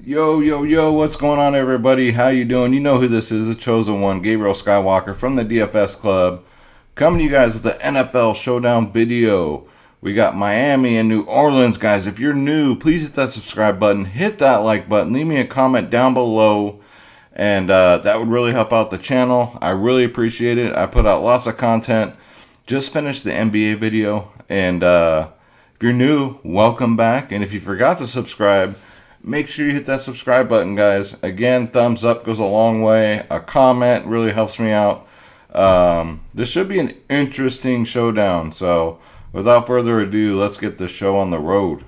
Yo, what's going on, everybody? How you doing? You know who this is, the chosen one, Gabriel Skywalker from the Dfs Club, coming to you guys with the NFL Showdown video. We got Miami and New Orleans, guys. If you're new, please hit that subscribe button, hit that like button, leave me a comment down below, and that would really help out the channel. I really appreciate it. I put out lots of content. Just finished the NBA video, and if you're new, welcome back. And if you forgot to subscribe, make sure you hit that subscribe button, guys. Again, thumbs up goes a long way. A comment really helps me out. This should be an interesting showdown. So, without further ado, let's get this show on the road.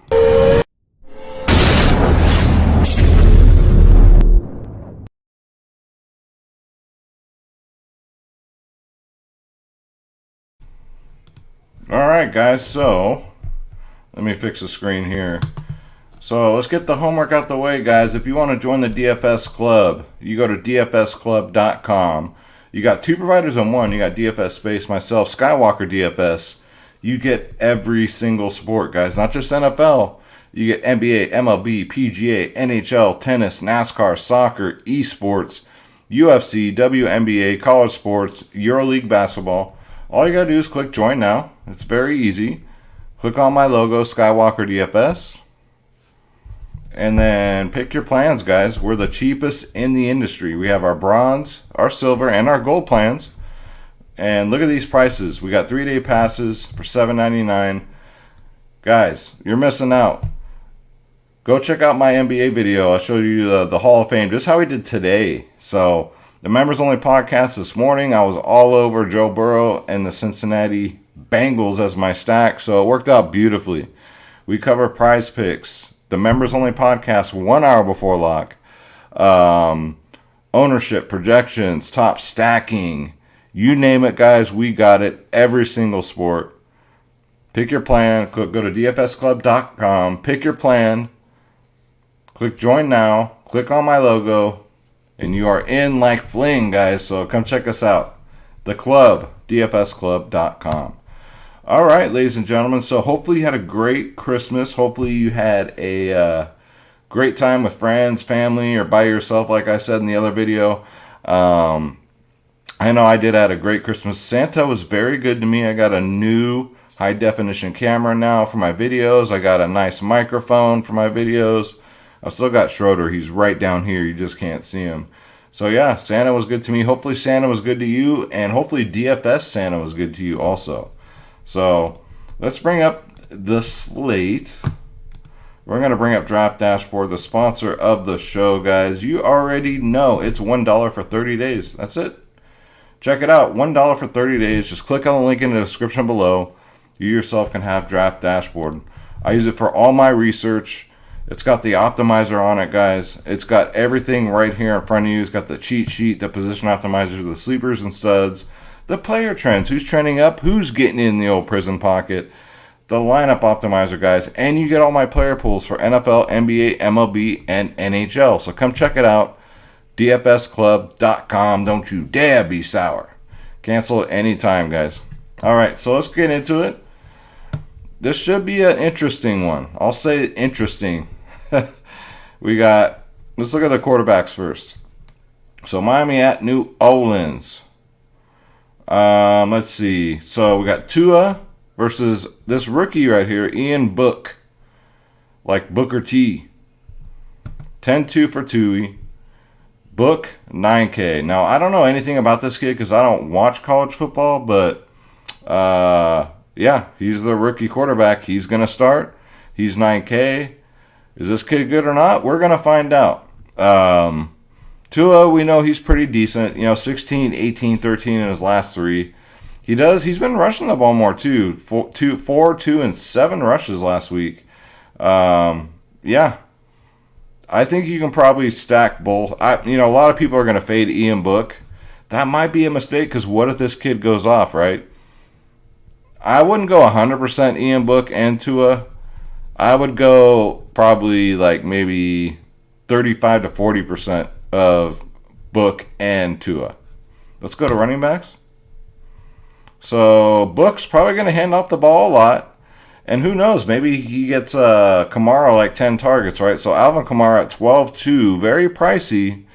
Alright, guys. So, let me fix the screen here. So let's get the homework out the way, guys. If you want to join the DFS Club, you go to dfsclub.com. You got two providers on one. You got DFS Space, myself, Skywalker DFS. You get every single sport, guys, not just NFL. You get NBA, MLB, PGA, NHL, tennis, NASCAR, soccer, esports, UFC, WNBA, college sports, EuroLeague basketball. All you got to do is click join now. It's very easy. Click on my logo, Skywalker DFS. And then pick your plans, guys. We're the cheapest in the industry. We have our bronze, our silver, and our gold plans. And look at these prices. We got 3-day passes for $7.99. Guys, you're missing out. Go check out my NBA video. I'll show you the Hall of Fame, just how we did today. So, the members only podcast this morning, I was all over Joe Burrow and the Cincinnati Bengals as my stack. So, it worked out beautifully. We cover prize picks. The members only podcast 1 hour before lock. Ownership, projections, top stacking. You name it, guys. We got it. Every single sport. Pick your plan. Go to dfsclub.com. Pick your plan. Click join now. Click on my logo. And you are in like fling, guys. So come check us out. The club, dfsclub.com. All right, ladies and gentlemen. So hopefully you had a great Christmas. Hopefully you had a great time with friends, family, or by yourself, like I said in the other video. I know I did have a great Christmas. Santa was very good to me. I got a new high-definition camera now for my videos. I got a nice microphone for my videos. I've still got Schroeder. He's right down here. You just can't see him. So, yeah, Santa was good to me. Hopefully Santa was good to you, and hopefully DFS Santa was good to you also. So, let's bring up the slate. We're going to bring up Draft Dashboard, the sponsor of the show, guys. You already know it's $1 for 30 days. That's it. Check it out. $1 for 30 days. Just click on the link in the description below. You yourself can have Draft Dashboard. I use it for all my research. It's got the optimizer on it, guys. It's got everything right here in front of you. It's got the cheat sheet, the position optimizer, the sleepers and studs, the player trends, who's trending up, who's getting in the old prison pocket, the lineup optimizer, guys, and you get all my player pools for NFL, NBA, MLB, and NHL. So come check it out, dfsclub.com. Don't you dare be sour. Cancel at any time, guys. All right, so let's get into it. This should be an interesting one. I'll say interesting. Let's look at the quarterbacks first. So Miami at New Orleans. Let's see. So we got Tua versus this rookie right here, Ian Book. Like Booker T. 10-2 for Tui. Book, 9K. Now, I don't know anything about this kid because I don't watch college football, but yeah, he's the rookie quarterback. He's going to start. He's 9K. Is this kid good or not? We're going to find out. Tua, we know he's pretty decent. 16, 18, 13 in his last three. He's been rushing the ball more, too. 4, 2, and 7 rushes last week. Yeah. I think you can probably stack both. A lot of people are going to fade Ian Book. That might be a mistake because what if this kid goes off, right? I wouldn't go 100% Ian Book and Tua. I would go probably like maybe 35 to 40% of Book and Tua. Let's go to running backs. So Book's probably going to hand off the ball a lot. And who knows, maybe he gets Kamara like 10 targets, right? So Alvin Kamara at 12-2, very pricey,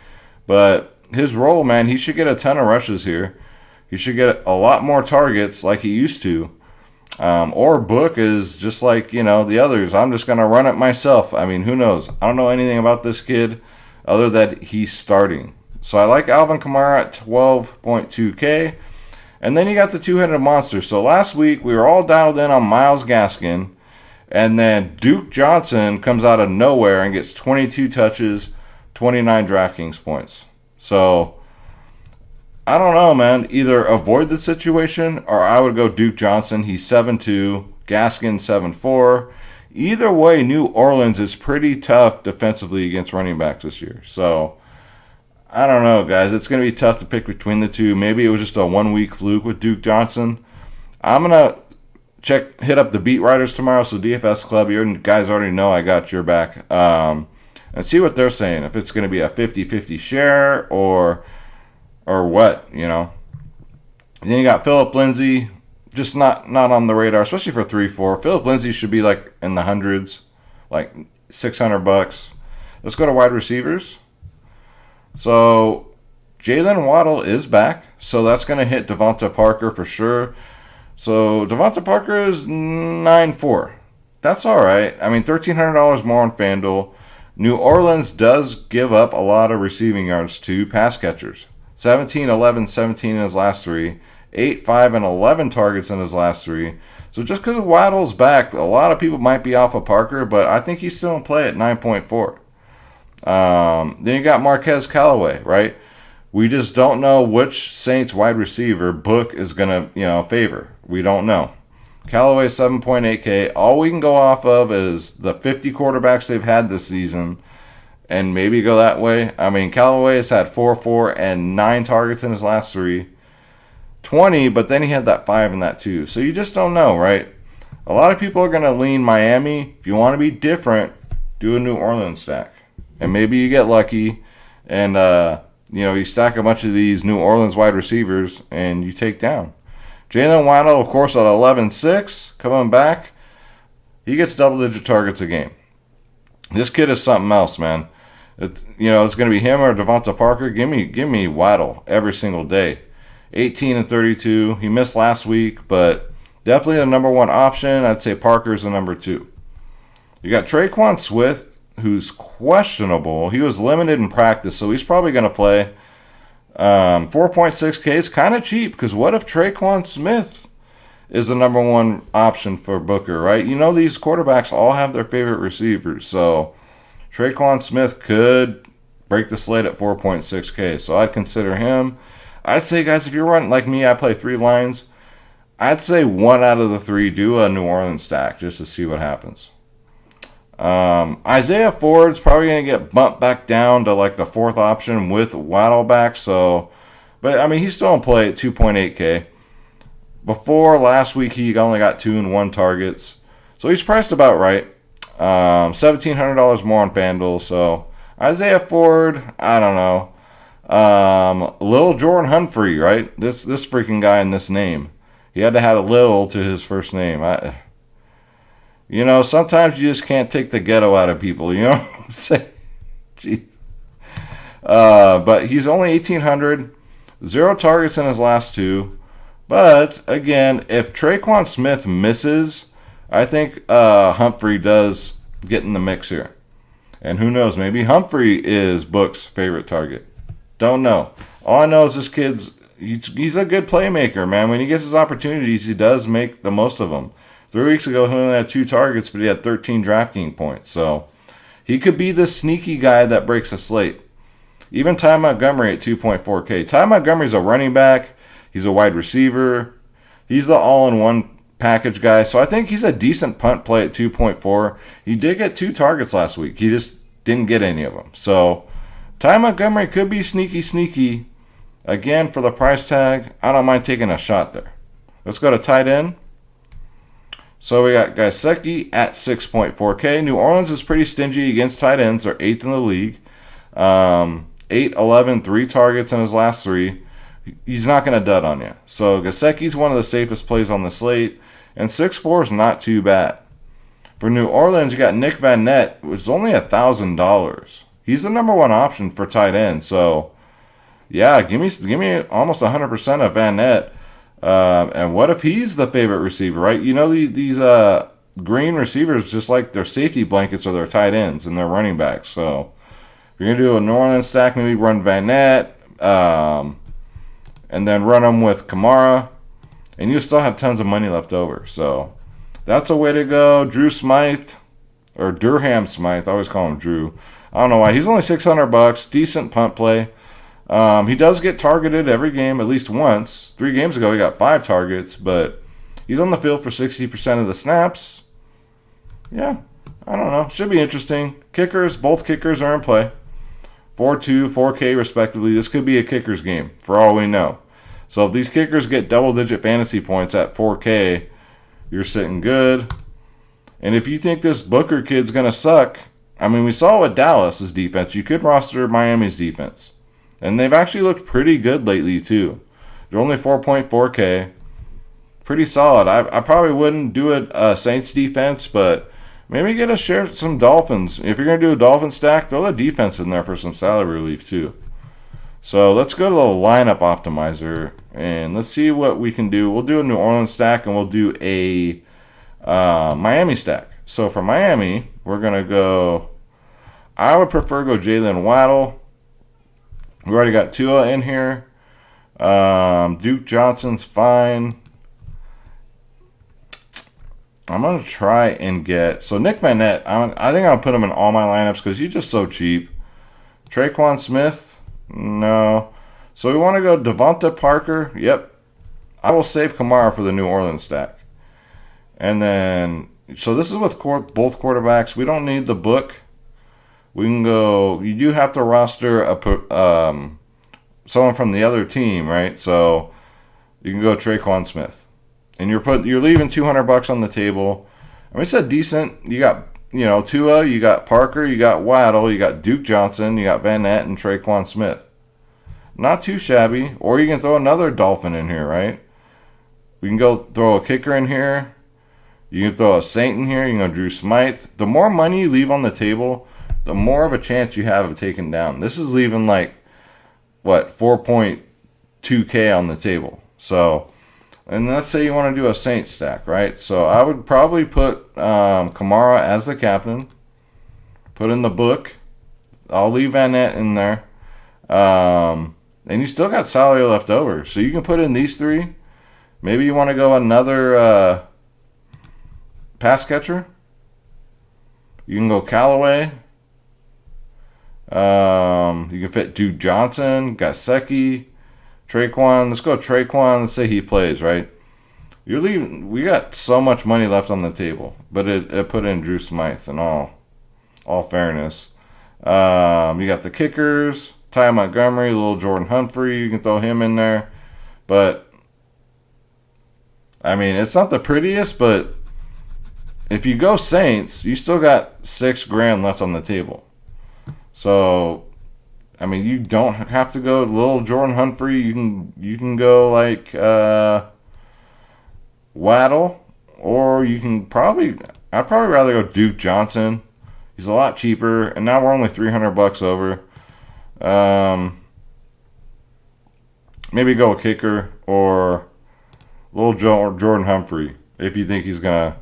but his role, man, he should get a ton of rushes here. He should get a lot more targets like he used to. Or Book is just like, the others. I'm just going to run it myself. I mean, who knows? I don't know anything about this kid other than he's starting. So I like Alvin Kamara at 12.2K. And then you got the two-headed monster. So last week we were all dialed in on Myles Gaskin. And then Duke Johnson comes out of nowhere and gets 22 touches, 29 Draftkings points. So I don't know, man. Either avoid the situation or I would go Duke Johnson. He's 7-2. Gaskin 7-4. Either way, New Orleans is pretty tough defensively against running backs this year. So I don't know, guys. It's going to be tough to pick between the two. Maybe it was just a 1 week fluke with Duke Johnson. I'm going to hit up the beat writers tomorrow. So Dfs Club, you guys already know I got your back. And see what they're saying. If it's going to be a 50-50 share or what, And then you got Phillip Lindsay, just not on the radar, especially for 3-4. Phillip Lindsay should be like in the hundreds, like $600. Let's go to wide receivers. So Jalen Waddle is back, so that's going to hit Devonta Parker for sure. So Devonta Parker is 9-4. That's all right. I mean, $1,300 more on FanDuel. New Orleans does give up a lot of receiving yards to pass catchers. 17, 11, 17 in his last three. 8, 5, and 11 targets in his last three. So just because Waddle's back, a lot of people might be off of Parker, but I think he's still in play at 9.4. Then you got Marquez Callaway, right? We just don't know which Saints wide receiver Book is going to, favor. We don't know. Callaway 7.8K. All we can go off of is the 50 quarterbacks they've had this season and maybe go that way. I mean, Callaway has had 4, 4, and 9 targets in his last three. 20, but then he had that 5 and that 2. So you just don't know, right? A lot of people are going to lean Miami. If you want to be different, do a New Orleans stack. And maybe you get lucky and, you stack a bunch of these New Orleans wide receivers and you take down. Jalen Waddle, of course, at 11-6, coming back. He gets double-digit targets a game. This kid is something else, man. It's going to be him or Devonta Parker. Give me Waddle every single day. 18 and 32. He missed last week, but definitely the number one option. I'd say Parker's the number 2. You got Traquan Smith, who's questionable. He was limited in practice, so he's probably going to play. 4.6K is kind of cheap, because what if Traquan Smith is the number one option for Booker, right? These quarterbacks all have their favorite receivers, so Traquan Smith could break the slate at 4.6K, so I'd consider him. I'd say, guys, if you're running like me, I play 3 lines. I'd say 1 out of the 3 do a New Orleans stack just to see what happens. Isaiah Ford's probably going to get bumped back down to like the 4th option with Waddle back. But I mean, he's still in play at 2.8K. Before last week, he only got 2 and 1 targets. So he's priced about right. $1,700 more on FanDuel. So Isaiah Ford, I don't know. Lil Jordan Humphrey, right? This freaking guy in this name. He had to have a Lil to his first name. Sometimes you just can't take the ghetto out of people. You know what I'm saying? Gee. But he's only 1,800. 0 targets in his last 2. But, again, if Traquan Smith misses, I think Humphrey does get in the mix here. And who knows, maybe Humphrey is Book's favorite target. Don't know. All I know is this he's a good playmaker, man. When he gets his opportunities, he does make the most of them. 3 weeks ago, he only had 2 targets, but he had 13 DraftKings points. So he could be the sneaky guy that breaks a slate. Even Ty Montgomery at 2.4K. Ty Montgomery's a running back. He's a wide receiver. He's the all-in-one package guy. So I think he's a decent punt play at 2.4. He did get 2 targets last week. He just didn't get any of them. So Ty Montgomery could be sneaky. Again, for the price tag, I don't mind taking a shot there. Let's go to tight end. So we got Gesicki at 6.4K. New Orleans is pretty stingy against tight ends. They're 8th in the league. 8, 11, 3 targets in his last 3. He's not going to dud on you. So Gesicki's one of the safest plays on the slate. And 6'4" is not too bad. For New Orleans, you got Nick Van Nett, which is only $1,000. He's the number one option for tight end. So, yeah, give me almost 100% of Van Nett. And what if he's the favorite receiver, right? You know, these green receivers, just like their safety blankets, are their tight ends and their running backs. So, if you're going to do a New Orleans stack, maybe run Van Nett, and then run them with Kamara, and you still have tons of money left over. So, that's a way to go. Drew Smythe, or Durham Smythe, I always call him Drew. I don't know why. He's only $600, decent punt play. He does get targeted every game, at least once. 3 games ago, he got 5 targets, but he's on the field for 60% of the snaps. Yeah, I don't know. Should be interesting. Kickers, both kickers are in play. 4-2, 4K respectively. This could be a kickers game, for all we know. So if these kickers get double-digit fantasy points at 4K, you're sitting good. And if you think this Booker kid's going to suck, I mean, we saw with Dallas' defense. You could roster Miami's defense. And they've actually looked pretty good lately, too. They're only 4.4K. Pretty solid. I probably wouldn't do a Saints defense, but maybe get a share some Dolphins. If you're going to do a Dolphin stack, throw the defense in there for some salary relief, too. So let's go to the lineup optimizer, and let's see what we can do. We'll do a New Orleans stack, and we'll do a Miami stack. So for Miami, we're going to go, I would prefer go Jalen Waddle. We already got Tua in here. Duke Johnson's fine. I'm going to try and get, so Nick Van Nett, I think I'll put him in all my lineups because he's just so cheap. Traquan Smith, no. So we want to go Devonta Parker. Yep. I will save Kamara for the New Orleans stack. And then, so this is with both quarterbacks. We don't need the book. We can go, you do have to roster someone from the other team, right? So you can go Traquan Smith. And you're leaving $200 on the table. I mean, it's a decent, you got, Tua, you got Parker, you got Waddle, you got Duke Johnson, you got Van Nett, and Traquan Smith. Not too shabby. Or you can throw another Dolphin in here, right? We can go throw a kicker in here. You can throw a Saint in here. You can go Drew Smythe. The more money you leave on the table, the more of a chance you have of taking down. This is leaving 4.2K on the table. So, and let's say you want to do a Saint stack, right? So I would probably put Kamara as the captain. Put in the book. I'll leave Van Nett in there. And you still got salary left over. So you can put in these 3. Maybe you want to go another pass catcher. You can go Callaway. You can fit Duke Johnson, Gasecki, Traquan. Let's go Traquan. Let's say he plays, right? You're leaving. We got so much money left on the table, but it put in Drew Smythe in all fairness. You got the kickers, Ty Montgomery, little Jordan Humphrey. You can throw him in there, but I mean, it's not the prettiest, but if you go Saints, you still got $6,000 left on the table. So, I mean, you don't have to go little Jordan Humphrey. You can go Waddle, or you can I'd probably rather go Duke Johnson. He's a lot cheaper, and now we're only $300 over. Maybe go a kicker or little Jordan Humphrey if you think he's gonna.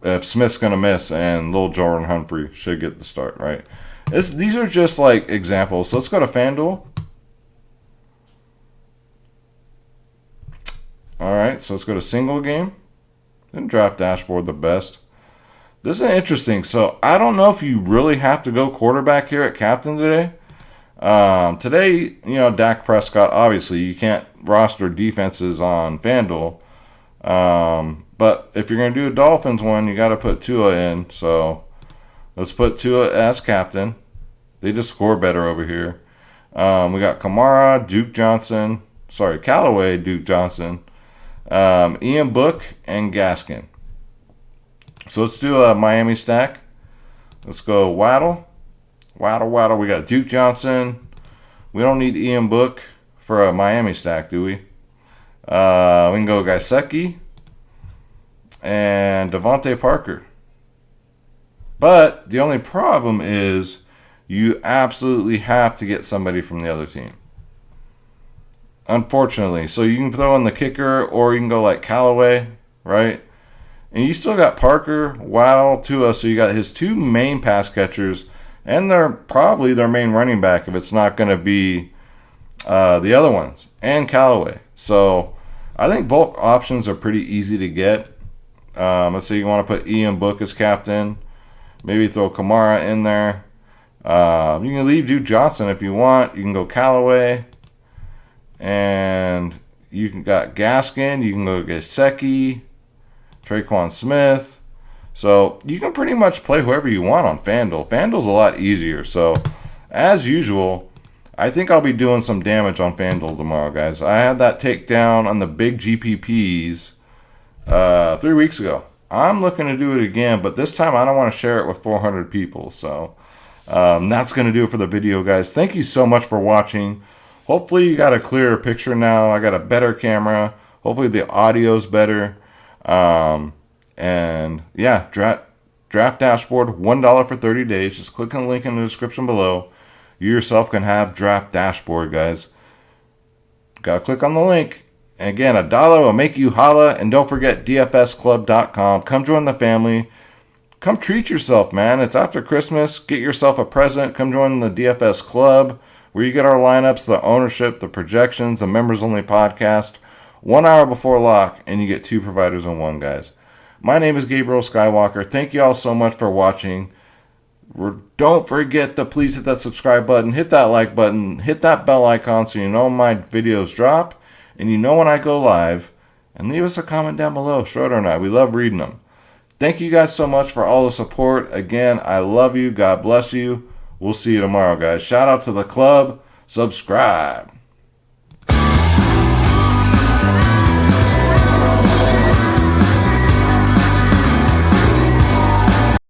If Smith's going to miss, and little Jordan Humphrey should get the start, right? These are just examples. So let's go to FanDuel. All right, so let's go to single game. Then draft dashboard the best. This is interesting. So I don't know if you really have to go quarterback here at captain today. Today, Dak Prescott, obviously, you can't roster defenses on FanDuel. But if you're going to do a Dolphins one, you got to put Tua in. So let's put Tua as captain. They just score better over here. We got Kamara, Callaway, Duke Johnson, Ian Book, and Gaskin. So let's do a Miami stack. Let's go Waddle. We got Duke Johnson. We don't need Ian Book for a Miami stack, do we? We can go Gasecki. and Devontae Parker. But the only problem is you absolutely have to get somebody from the other team. Unfortunately. So you can throw in the kicker, or you can go like Callaway, right? And you still got Parker, Waddle, Tua. So you got his two main pass catchers, and they're probably their main running back if it's not going to be the other ones, and Callaway. So I think both options are pretty easy to get. Let's say you want to put Ian Book as captain. Maybe throw Kamara in there. You can leave Duke Johnson if you want. You can go Callaway. And you can got Gaskin. You can go Gesicki, Traquan Smith. So you can pretty much play whoever you want on FanDuel. FanDuel's a lot easier. So as usual, I think I'll be doing some damage on FanDuel tomorrow, guys. I had that takedown on the big GPPs 3 weeks ago. I'm looking to do it again, but this time I don't want to share it with 400 people. So that's going to do it for the video, guys. Thank you so much for watching. Hopefully you got a clearer picture now. I got a better camera. Hopefully the audio's better. And yeah, draft dashboard, $1 for 30 days. Just click on the link in the description below. You yourself can have draft dashboard, guys. Got to click on the link. And again, $1 will make you holla. And don't forget dfsclub.com. Come join the family. Come treat yourself, man. It's after Christmas. Get yourself a present. Come join the DFS Club, where you get our lineups, the ownership, the projections, the members-only podcast, 1 hour before lock, and you get 2 providers in one, guys. My name is Gabriel Skywalker. Thank you all so much for watching. Don't forget to please hit that subscribe button, hit that like button, hit that bell icon so you know when my videos drop, and you know when I go live, and leave us a comment down below. Schroeder and I, we love reading them. Thank you guys so much for all the support. Again, I love you. God bless you. We'll see you tomorrow, guys. Shout out to the club. Subscribe.